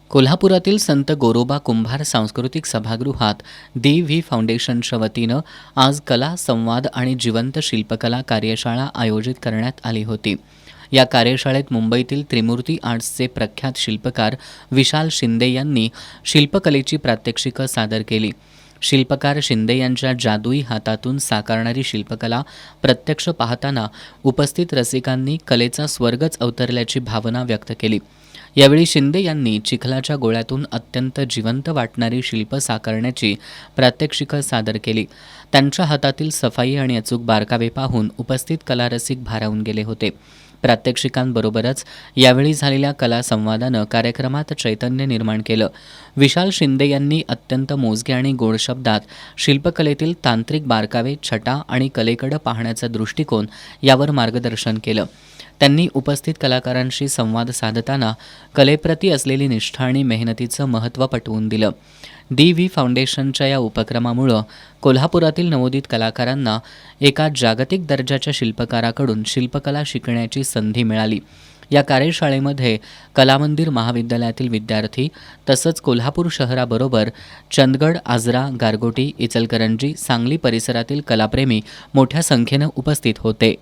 कोल्हापुरातील संत गोरोबा कुंभार सांस्कृतिक सभागृहात दी व्ही फाउंडेशनच्या वतीनं आज कला संवाद आणि जिवंत शिल्पकला कार्यशाळा आयोजित करण्यात आली होती. या कार्यशाळेत मुंबईतील त्रिमूर्ती आर्ट्सचे प्रख्यात शिल्पकार विशाल शिंदे यांनी शिल्पकलेची प्रात्यक्षिकं सादर केली. शिल्पकार शिंदे यांच्या जादुई हातातून साकारणारी शिल्पकला प्रत्यक्ष पाहताना उपस्थित रसिकांनी कलेचा स्वर्गच अवतरल्याची भावना व्यक्त केली. यावेळी शिंदे यांनी चिखलाच्या गोळ्यातून अत्यंत जिवंत वाटणारी शिल्प साकारण्याची प्रात्यक्षिकं सादर केली. त्यांच्या हातातील सफाई आणि अचूक बारकावे पाहून उपस्थित कलारसिक भारावून गेले होते. प्रात्यक्षिकांबरोबरच यावेळी झालेल्या कला संवादानं कार्यक्रमात चैतन्य निर्माण केलं. विशाल शिंदे यांनी अत्यंत मोजके आणि गोड शब्दात शिल्पकलेतील तांत्रिक बारकावे, छटा आणि कलेकडे पाहण्याचा दृष्टिकोन यावर मार्गदर्शन केलं. त्यांनी उपस्थित कलाकारांशी संवाद साधताना कलेप्रती असलेली निष्ठा आणि मेहनतीचं महत्त्व पटवून दिलं. दी व्ही फाउंडेशनच्या या उपक्रमामुळं कोल्हापुरातील नवोदित कलाकारांना एका जागतिक दर्जाच्या शिल्पकाराकडून शिल्पकला शिकण्याची संधी मिळाली. या कार्यशाळेमध्ये कलामंदिर महाविद्यालयातील विद्यार्थी तसंच कोल्हापूर शहराबरोबर चंदगड, आजरा, गारगोटी, इचलकरंजी, सांगली परिसरातील कलाप्रेमी मोठ्या संख्येनं उपस्थित होते.